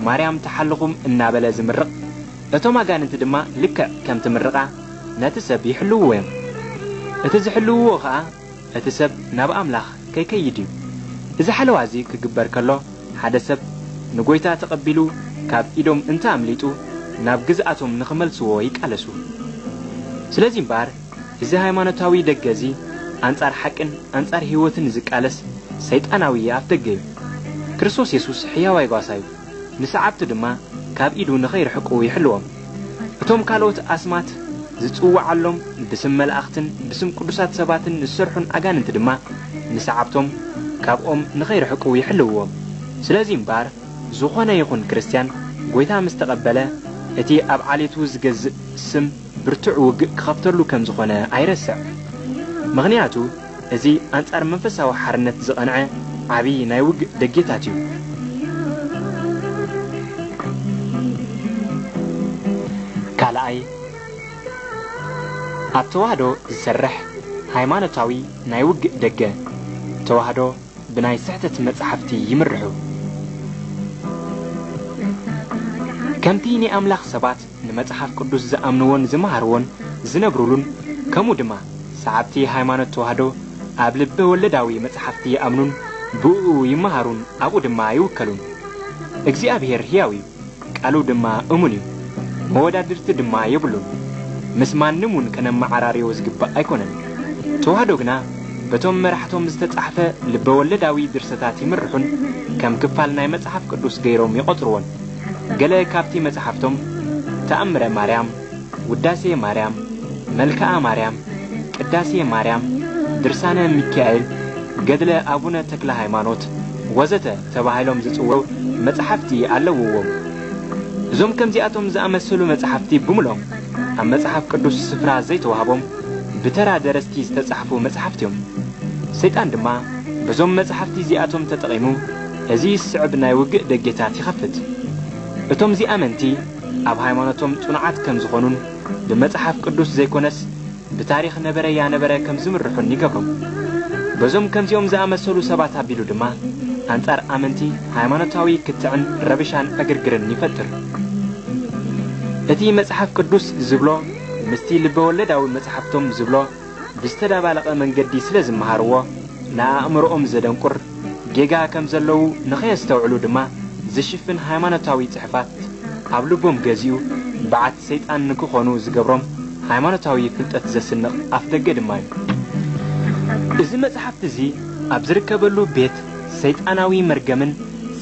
مريم تحلقهم النابلة زمرق أتوما قانت دما لكع كم تمرقة نتسب يحلوهم أتزحلوه أتسب ناب أملاخ كي يديو إذا حلو عزي كجبر كله حدا سب نقويتا تقبلو كاب إيدهم انت عمليتو ناب جزءاتهم نخمل سويك على سو سلازم بار إذا هايمانوتاوي دقازي أنصار حقن أنصار هيوتن زكالس سيطاناوي أفتقيو كريستوس يسوس حياوي غاسايو نسعبت دما كاب إيدو نخير حقو يحلوهم اتوم كالوت أسمات زتصوع علم بسم ملأختن بسم قدسات سباتن نسرحن أغاننت دما نسعبتهم كاب نخير حقو يحلوهم سلازم بار زخونا يكون كريستيان قويتا مستقبله اتي أب عليتو زجز سم برتعو كخفترلو كم زخونا عيرسع مغنياتو ازي أنصار منفساو حرنت زقنعه عبي نايوغ دقيتاتيو كالاي التوحدو زسرح هايمانوتاوي نايوغ دقه توحدو بناي سحتة مصحفتي يمرحو كمتيني أملاخ سبات نمصحف قدوس زأمنون زمهرون زنبرولون كمو دما سعبتي هايمانوت توحدو أبلب ولداوي مصحفتي يأمنون بؤو يمهرون أبو دما يوكلون እግዚአብሔር ሕያዊ ቃሉ ድማ እሙን መወዳድርት ድማ ይብሉን መስማንሙን ከነማዓራሪው ዝግባ አይኮነን ተዋህዶ ግና በቶም መራሕቶም ዝተጻሕፈ ልበወለዳዊ ድርሰታት ይምርሑን ከም ክፋል ናይ መጽሐፍ ቅዱስ ገይሮም ይቆጥሩውን ገለ ካብቲ መጽሐፍቶም ተአምረ ማርያም ውዳሴ ማርያም መልክዓ ማርያም ቅዳሴ ማርያም ድርሳነ ሚካኤል ገድለ አቡነ ተክለ ሃይማኖት ወዘተ ተባሂሎም ዝጽውዑ መጽሐፍቲ ኣለውዎም ዞም ከምዚአቶም ዝኣመሰሉ መጽሐፍቲ ብሙሎም ኣብ መጽሐፍ ቅዱስ ስፍራ ዘይተዋሃቦም ብተራ ደረስቲ ዝተጻሕፉ መጽሐፍቲዮም ሰይጣን ድማ በዞም መጽሐፍቲ ዚአቶም ተጠቂሙ እዚ ስዕብ ናይ ውግእ ደጌታት ይኸፍት እቶም ዚኣመንቲ ኣብ ሃይማኖቶም ጽኑዓት ከም ዝኾኑን ብመጽሐፍ ቅዱስ ዘይኮነስ ብታሪኽ ነበረ ያነበረ ከም ዝምርሑን ይገብሮም በዞም ከምዚኦም ዝኣመሰሉ ሰባት ኣቢሉ ድማ አንጻር አመንቲ ሃይማኖታዊ ክትዕን ረብሻን አግርግርን ይፈጥር እቲ መጽሐፍ ቅዱስ ዝብሎ ምስቲ ልበወለዳዊ መጽሐፍቶም ዝብሎ ብስተዳባለቀ መንገዲ ስለዝመሃርዎ ናአእምሮኦም ዘደንቁር ጌጋ ከም ዘለው ንኸየስተውዕሉ ድማ ዝሽፍን ሃይማኖታዊ ጽሕፋት ኣብ ልቦም ገዚኡ በዓት ሰይጣን ንክኾኑ ዝገብሮም ሃይማኖታዊ ፍልጠት ዘስንቕ ኣፍደገ ድማ እዚ መጽሐፍት እዚ ኣብ ዝርከበሉ ቤት ሰይጣናዊ መርገምን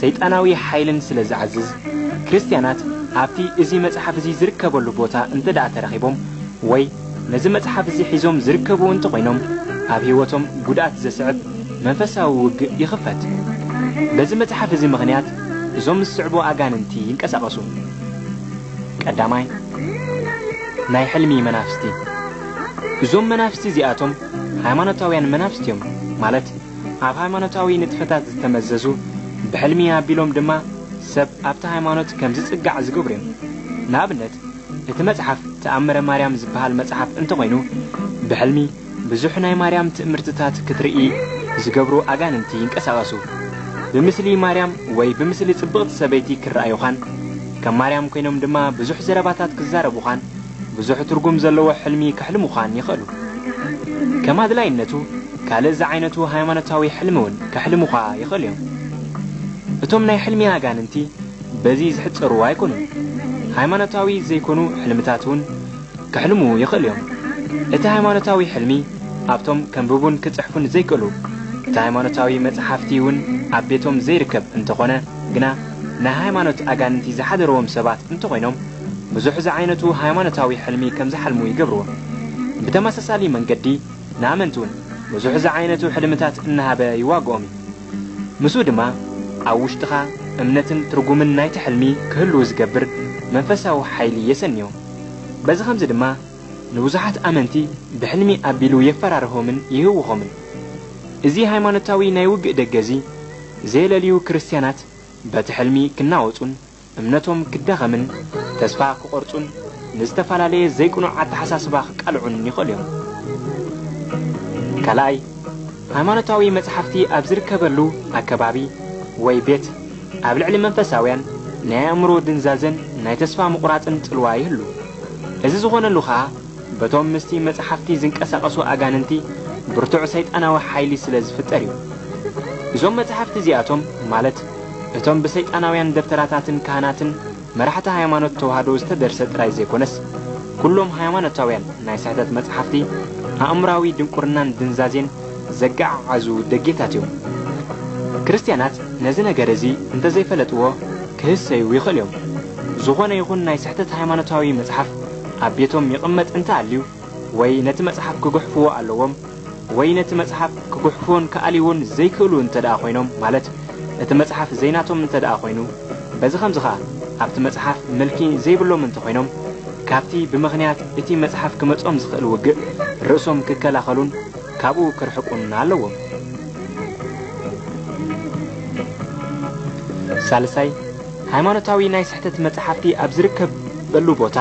ሰይጣናዊ ኃይልን ስለዝዓዝዝ ክርስቲያናት ኣብቲ እዚ መጽሐፍ እዚ ዝርከበሉ ቦታ እንተዳ ተረኺቦም ወይ ነዚ መጽሐፍ እዚ ሒዞም ዝርከቡ እንተኾይኖም ኣብ ህይወቶም ጉድኣት ዘስዕብ መንፈሳዊ ውግእ ይኽፈት በዚ መጽሐፍ እዚ ምኽንያት እዞም ዝስዕቡ ኣጋንንቲ ይንቀሳቐሱ ቀዳማይ ናይ ሕልሚ መናፍስቲ እዞም መናፍስቲ እዚኣቶም ሃይማኖታውያን መናፍስቲ እዮም ማለት ኣብ ሃይማኖታዊ ንጥፈታት ዝተመዘዙ ብሕልሚ ኣቢሎም ድማ ሰብ ኣብቲ ሃይማኖት ከም ዝጽጋዕ ዝገብሩ እዮም ንኣብነት እቲ መጽሐፍ ተኣምረ ማርያም ዝበሃል መጽሐፍ እንተኾይኑ ብሕልሚ ብዙሕ ናይ ማርያም ትእምርትታት ክትርኢ ዝገብሩ ኣጋንንቲ ይንቀሳቐሱ ብምስሊ ማርያም ወይ ብምስሊ ጽብቕቲ ሰበይቲ ክረኣዩኻን ከም ማርያም ኮይኖም ድማ ብዙሕ ዘረባታት ክዛረቡኻን ብዙሕ ትርጉም ዘለዎ ሕልሚ ክሕልሙኻን ይኽእሉ ከም ኣድላይነቱ ካልእ ዓይነቱ ሃይማኖታዊ ሕልምውን ከሕልሙኻ ይኽእል እዮም እቶም ናይ ሕልሚ ኣጋንንቲ በዚ ዝሕጽሩ ኣይኮኑን ሃይማኖታዊ ዘይኮኑ ሕልምታትን ከሕልሙ ይኽእል እዮም እቲ ሃይማኖታዊ ሕልሚ ኣብቶም ከንብቡን ክጽሕፉን ዘይክእሉ እቲ ሃይማኖታዊ መጽሓፍቲውን ኣብ ቤቶም ዘይርከብ እንተኾነ ግና ናይ ሃይማኖት ኣጋንንቲ ዝሓደረዎም ሰባት እንተኾይኖም ብዙሕ ዓይነቱ ሃይማኖታዊ ሕልሚ ከም ዝሓልሙ ይገብርዎ ብተመሳሳሊ መንገዲ ንኣመንቱን ብዙሕ ዓይነቱ ሕልምታት እናሃበ ይዋግኦም ምሱ ድማ ኣብ ውሽጥኻ እምነትን ትርጉምን ናይቲ ሕልሚ ክህሉ ዝገብር መንፈሳዊ ኃይሊ የሰንዮ በዚ ከምዚ ድማ ንብዙሓት ኣመንቲ ብሕልሚ ኣቢሉ የፈራርሆምን ይህውኾምን እዚ ሃይማኖታዊ ናይ ውግእ ደገዚ ዘየለልዩ ክርስቲያናት በቲ ሕልሚ ክናወጹን እምነቶም ክዳኸምን ተስፋ ክቆርጹን ንዝተፈላለየ ዘይቁኑዕ ኣተሓሳስባ ክቃልዑን ይኽእሉ እዮም ካልኣይ ሃይማኖታዊ መጽሐፍቲ ኣብ ዝርከበሉ ኣከባቢ ወይ ቤት ኣብ ልዕሊ መንፈሳውያን ናይ ኣእምሮ ድንዛዘን ናይ ተስፋ ምቁራጽን ጽልዋ ይህሉ እዚ ዝኾነሉ ኸዓ በቶም ምስቲ መጽሐፍቲ ዝንቀሳቐሱ ኣጋንንቲ ብርቱዕ ሰይጣናዊ ኃይሊ ስለ ዝፍጠር እዩ እዞም መጽሐፍት እዚኣቶም ማለት እቶም በሰይጣናውያን ደብተራታትን ካህናትን መራሕቲ ሃይማኖት ተዋህዶ ዝተደርሰ ጥራይ ዘይኮነስ ኩሎም ሃይማኖታውያን ናይ ስሕተት መጽሓፍቲ ኣእምራዊ ድንቁርናን ድንዛዜን ዘጋዓዙ ደጌታት እዮም። ክርስቲያናት ነዚ ነገር እዚ እንተዘይፈለጥዎ ክህሰዩ ይኽእሉ እዮም። ዝኾነ ይኹን ናይ ስሕተት ሃይማኖታዊ መጽሓፍ ኣብ ቤቶም ይቕመጥ እንተሃልዩ ወይ ነቲ መጽሓፍ ክጉሕፍዎ ኣለዎም ወይ ነቲ መጽሓፍ ክጉሕፍዎን ከኣሊዎን ዘይክእሉ እንተደኣ ኮይኖም ማለት እቲ መጽሓፍ ዘይናቶም እንተደኣ ኮይኑ በዚ ከምዚ ኸዓ ኣብቲ መጽሓፍ መልኪ ዘይብሎም እንተኾይኖም ካብቲ ብምኽንያት እቲ መጽሓፍ ክመጾም ዝኽእል ውግእ ርእሶም ክከላኸሉን ካብኡ ክርሕቁን ኣለዎም። ሳልሳይ ሃይማኖታዊ ናይ ስሕተት መጽሓፍቲ ኣብ ዝርከበሉ ቦታ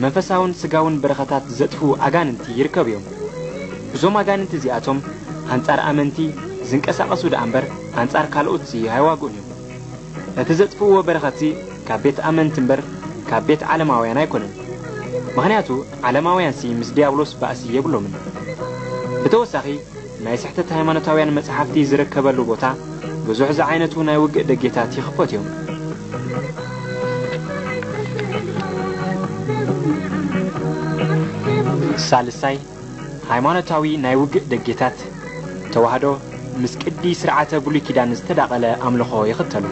መንፈሳውን ስጋውን በረኸታት ዘጥፉ ኣጋንንቲ ይርከቡ እዮም። እዞም ኣጋንንቲ እዚኣቶም ኣንጻር ኣመንቲ ዝንቀሳቐሱ ደኣ እምበር ኣንጻር ካልኦት ኣይዋግኡን እዮም። እቲ ዘጥፍዎ በረኸት ካብ ቤት ኣመንቲ እምበር ካብ ቤት ዓለማውያን ኣይኮነን። ምኽንያቱ ዓለማውያን ምስ ዲያብሎስ ባእሲ የብሎምን። ብተወሳኺ ናይ ስሕተት ሃይማኖታውያን መጽሓፍቲ ዝርከበሉ ቦታ ብዙሕ ዝዓይነቱ ናይ ውግእ ደጌታት ይኽፈት እዮም። ሳልሳይ ሃይማኖታዊ ናይ ውግእ ደጌታት ተዋህዶ ምስ ቅዲ ስርዓተ ብሉይ ኪዳን ዝተዳቐለ ኣምልኾ ይኽተሉ።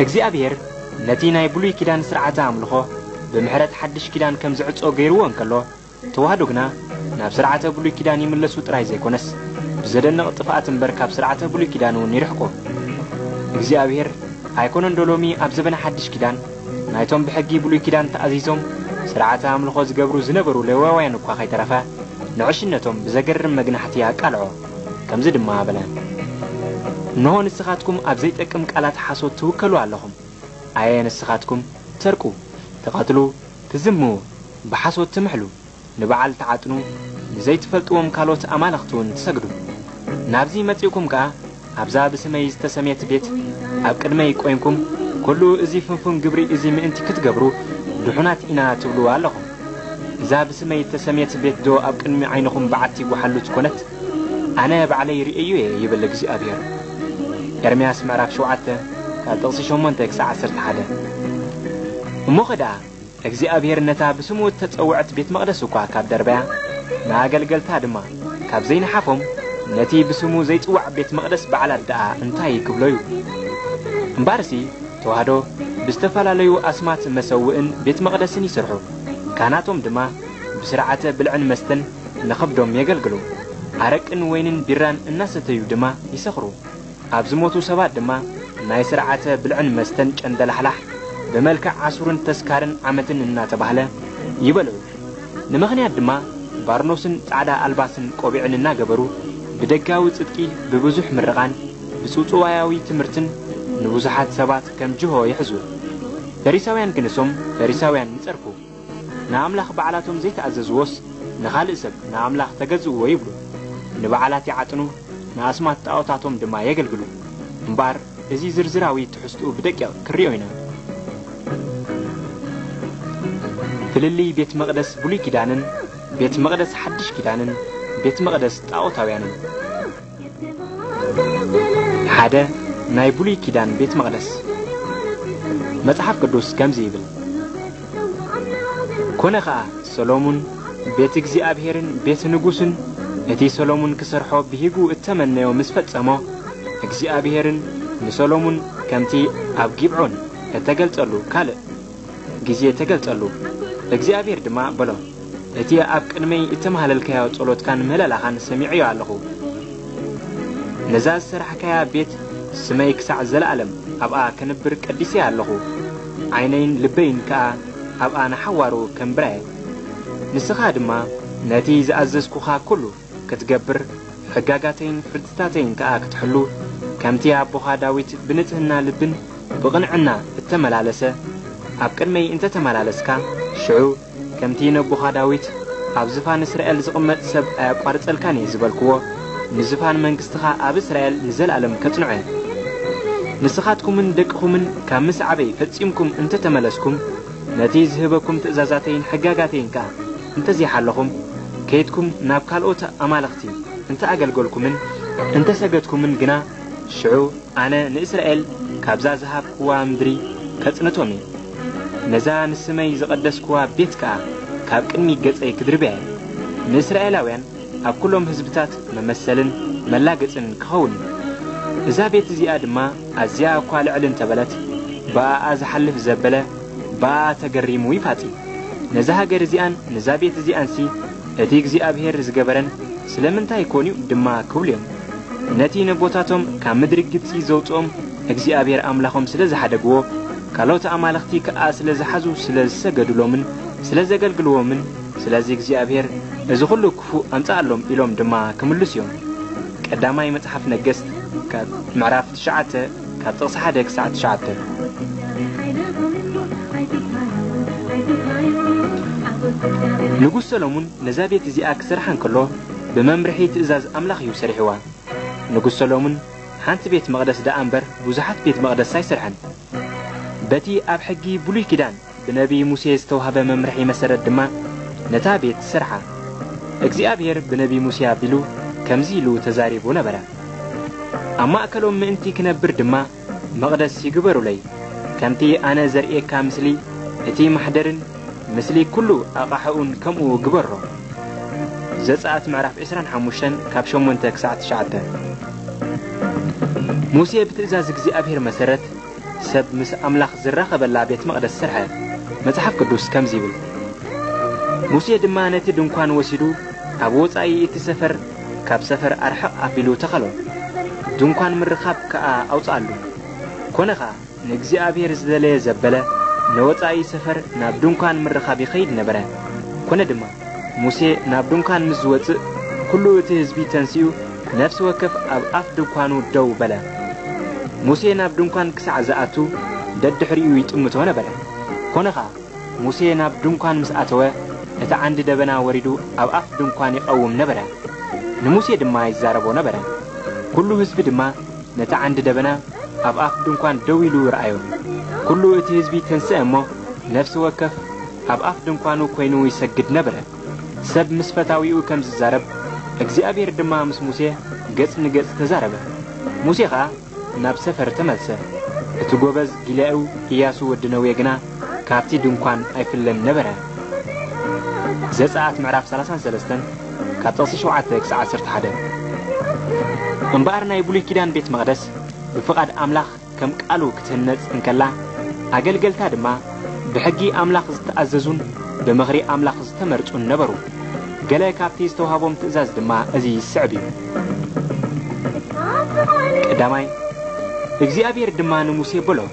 እግዚአብሔር ነቲ ናይ ብሉይ ኪዳን ስርዓተ ኣምልኾ ብምሕረት ሓድሽ ኪዳን ከም ዝዕጾ ገይርዎ እንከሎ ተዋህዶ ግና ናብ ስርዓተ ብሉይ ኪዳን ይምለሱ ጥራይ ዘይኮነስ ብዘደንቕ ጥፍኣት እምበር ካብ ስርዓተ ብሉይ ኪዳን እውን ይርሕቆ። እግዚአብሔር ኣይኮነን ዶ ሎሚ ኣብ ዘበነ ሓድሽ ኪዳን ናይቶም ብሕጊ ብሉይ ኪዳን ተኣዚዞም ስርዓተ ኣምልኾ ዝገብሩ ዝነበሩ ሌዋውያን እኳ ከይተረፈ ንዕሽነቶም ብዘገርም መግናሕቲ ኣቃልዖ። ከምዚ ድማ በለ እንሆ ንስኻትኩም ኣብ ዘይጠቅም ቃላት ሓሶት ትውከሉ ኣለኹም። ኣየ ንስኻትኩም ትሰርቁ፣ ትቐትሉ፣ ትዝምዉ፣ ብሓሶት ትምሕሉ፣ ንበዓል ተዓጥኑ፣ ንዘይትፈልጥዎም ካልኦት ኣማልኽቲ እውን ትሰግዱ። ናብዚ መጺእኩም ከኣ ኣብዛ ብስመይ ዝተሰሜት ቤት ኣብ ቅድመይ ቆይንኩም ኩሉ እዚ ፍንፍን ግብሪ እዚ ምእንቲ ክትገብሩ ድሑናት ኢና ትብሉ ኣለኹም። እዛ ብስመይ ተሰሜት ቤት ዶ ኣብ ቅድሚ ዓይንኹም በዓቲ ጓሓሉት ኮነት? ኣነ ባዕለይ ርእዩ እየ ይብል እግዚአብሔር። ኤርምያስ ምዕራፍ 7 ካብ ጥቕሲ 8 ክሳብ 11። እሞ ኸደኣ እግዚአብሔር ነታ ብስሙ ተጸውዐት ቤት መቕደስ እኳ ካብ ደርበያ ንኣገልገልታ ድማ ካብ ዘይነሓፎም ነቲ ብስሙ ዘይጽዋዕ ቤት መቕደስ በዓላት ደኣ እንታይ ክብሎ እዩ? እምባርሲ ተዋህዶ ብዝተፈላለዩ ኣስማት መሰውእን ቤት መቕደስን ይሰርሑ። ካህናቶም ድማ ብስርዓተ ብልዕን መስተን ንኸብዶም የገልግሉ። ኣረቅን ወይንን ቢራን እናሰተዩ ድማ ይሰኽሩ። ኣብ ዝሞቱ ሰባት ድማ ናይ ስርዓተ ብልዕን መስተን ጨንደላሕላሕ ብመልክዕ ዓሱርን ተስካርን ዓመትን እናተባህለ ይበልዑ። ንምኽንያት ድማ ባርኖስን ጻዕዳ ኣልባስን ቆቢዕን እናገበሩ ብደጋዊ ጽድቂ ብብዙሕ ምርቓን ብጽውጽዋያዊ ትምህርትን ንብዙሓት ሰባት ከም ጅሆ ይሕዙ። ፈሪሳውያን ግንሶም ፈሪሳውያን ይጸርፉ። ንኣምላኽ በዓላቶም ዘይተኣዘዝዎስ ንኻልእ ሰብ ንኣምላኽ ተገዝእዎ ይብሉ። ንበዓላት ይዓጥኑ፣ ንኣስማት ጣዖታቶም ድማ የገልግሉ። እምበር እዚ ዝርዝራዊ ትሕዝትኡ ብደቂቕ ክሪኦ ኢና። ፍልሊ ቤት መቕደስ ብሉይ ኪዳንን ቤት መቕደስ ሓድሽ ኪዳንን ቤት መቕደስ ጣዖታውያንን። ሓደ ናይ ብሉይ ኪዳን ቤት መቕደስ መጽሓፍ ቅዱስ ከምዚ ይብል፣ ኮነ ኸዓ ሰሎሞን ቤት እግዚአብሔርን ቤት ንጉስን እቲ ሰሎሞን ክሰርሖ ብሂጉ እተመነዮ ምስ ፈጸሞ እግዚአብሔርን ንሰሎሞን ከምቲ ኣብ ጊብዖን እተገልጸሉ ካልእ ጊዜ ተገልጸሉ። እግዚአብሔር ድማ በሎ እቲ ኣብ ቅድመይ እተመሃለልካዮ ጸሎትካን ምህለላኻን ሰሚዕዮ ኣለኹ። ነዛ ዝሰራሕካያ ቤት ስመይ ክሳዕ ዘለዓለም ኣብኣ ከንብር ቀዲሰ ኣለኹ። ዓይነይን ልበይን ከኣ ኣብኣ ንሓዋሩ ከምብራየ። ንስኻ ድማ ነቲ ዝኣዘዝኩኻ ኩሉ ክትገብር ሕጋጋተይን ፍርድታተይን ከኣ ክትሕሉ ከምቲ ኣቦኻ ዳዊት ብንጽህና ልብን ብቕንዕና እተመላለሰ ኣብ ቅድመይ እንተተመላለስካ ሽዑ ከምቲ ነቦኻ ዳዊት ኣብ ዝፋን እስራኤል ዝቕመጥ ሰብ ኣያቋርጸልካን እየ ዝበልክዎ ንዝፋን መንግሥትኻ ኣብ እስራኤል ንዘለዓለም ከጽንዖ። ንስኻትኩምን ደቅኹምን ካብ ምስ ዓበይ ፈጺምኩም እንተተመለስኩም ነቲ ዝህበኩም ትእዛዛተይን ሕጋጋተይን ከኣ እንተዚሓለኹም ከይድኩም ናብ ካልኦት ኣማልኽቲ እንተኣገልገልኩምን انت سجدكم من جنا شعو أنا نإسرائيل كابزا ذهب كوا مدري كتنتومي نزا نسمي زقدس كوا بيتكا كاب كنمي جزء كدربيه نإسرائيلاوين أب كلهم هزبتات ممثلن ملاقصن كهون إذا بيت زياد ما أزياء قال علن تبلت با أزحلف زبلة با تقريمو يفاتي نزاها قرزيان نزا بيت زيان سي اتيك زي أبهر زقبرن سلمنتا يكونيو دما كوليوم نتي نبوتاتهم كان مدرق جبسي زوتهم اكزي أبهر أملاخهم سلزا حدقوه كالوت أمالختي كأسلزا حزو سلزا قدلومن سلزا قلقلومن سلزا اكزي أبهر إذا خلو كفو أمتعلهم إلهم دما كملسيهم قداماي متحف نقست كمعراف تشعته كتصح حدك ساعة تشعته نقول سلومون نزابيت زي أكسرحان كله بممرحي تأزاز أملاخ يسرحوان نقول سلومون حانت بيت مقدس دا أنبر وزحت بيت مقدس سايسرحان باتي أب حقي بلوي كدان بنبي موسى استوهب ممرحي مسرد دما نتابيت سرحة اكزي أبير بنبي موسى بلو كمزيلو تزاريبو نبرا أما أكلهم من انتي كنبر دما مقدس يقبروا لي كمتي أنا زرئي كامسلي اتي محدرن مثلي كله أقاحون كمو قبره زيساعت معرف إسران حموشن كابشون منتك ساعة شعته موسى بتأزاز زي أبهر مسرت سب مس أملاخ زراخة باللعبيت مقدس سرحة متحف قدوس كم زيبل موسى دمانتي دنكوان وسيدو أبوت أي اتسفر كاب سفر أرحق أبيلو تخلو دنكوان مرخاب كأ أوصالو كونخا نجزي أبهر زدلي زبلة نوت أي سفر نابدون كان مرخابي خيد نبره كنا دما موسى نابدون كان مزوت كله تهزبي تنسيو نفس وكف أب أفدو كانوا دو بلا موسى نابدون كان كسع زاتو دد حريو يتأمتو نبره كنا خا موسى نابدون كان مسأتوه إذا عند دبنا وردو أب أفدون كان يقوم نبره نموسى دما يزاربو نبره كله هزبي دما نتا عند دبنا أب أفدون كان دويلو رأيو كله اتهزبي تنسأمو نفس وكف أب أفدن كانوا كوينو يسجد نبره سب مسفتاويو كم زارب اكزي أبير دما مس موسى قص نقص تزاربه موسى خا ناب سفر تملسه اتقوبز جلاؤو إياسو ودنو يقنا كابتي دنكوان أيفلن نبره زي ساعات معراف 33 كاتلسي شوعاتك ساعة سرت حدا انبارنا يبولي كيدان بيت مقدس بفقد أملاخ كم قالوا كتنز انكلا أقل دما بحقي أملاخ زتأززون بمغري أملاخ زتمرجون نبرو قال كابتي استوهابهم تأزاز دما أزي السعبي قداماي اكزي أبير دما نموسي بلو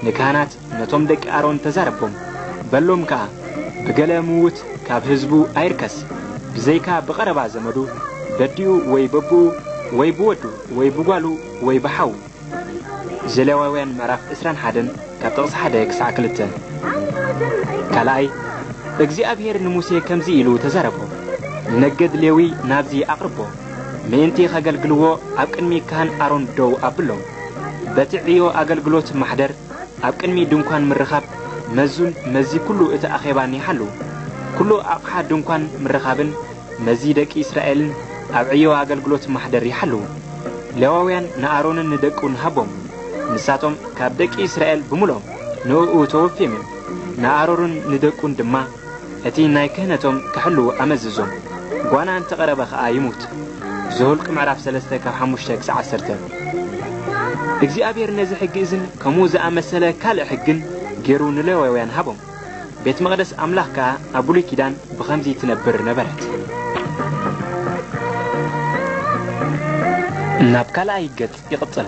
نكانات نتوم دك أرون تزاربهم بلوم كا بقال موت كاب هزبو أيركس بزيكا بغربا زمدو بديو ويببو ويبودو ويبوالو ويبحاو زلواوين معرف إسران حدن كابتغس حدا يكسع كلتن كالاي اكزي أبهر نموسي كمزي إلو تزاربو نقد ليوي نابزي أقربو مينتي خاقلقلوو أبقنمي كان أرون دو أبلو بتعيو أقلقلوت محدر أبقنمي دنكوان مرخاب مزون مزي كلو إتا أخيباني حلو كلو أقحا دنكوان مرخابن مزي دك إسرائيل أبعيو أقلقلوت محدر يحلو لواوين نأرون ندقون هبوم نساتهم كابدك إسرائيل بمولهم نوء توفيهم نأرون ندقون دما اتي نايكهنتهم كحلو أمززهم قوانا انت قربخ يموت زهولك معرف سلسته كحموشتك ساعة سرته اكزي أبير نزي حق إذن كموزة أمسالة كالع حقن جيرون لواوين هبهم بيت مقدس أملاح كا أبولي كيدان بخمزي تنبر نبرت نابكا لا يقت يقتل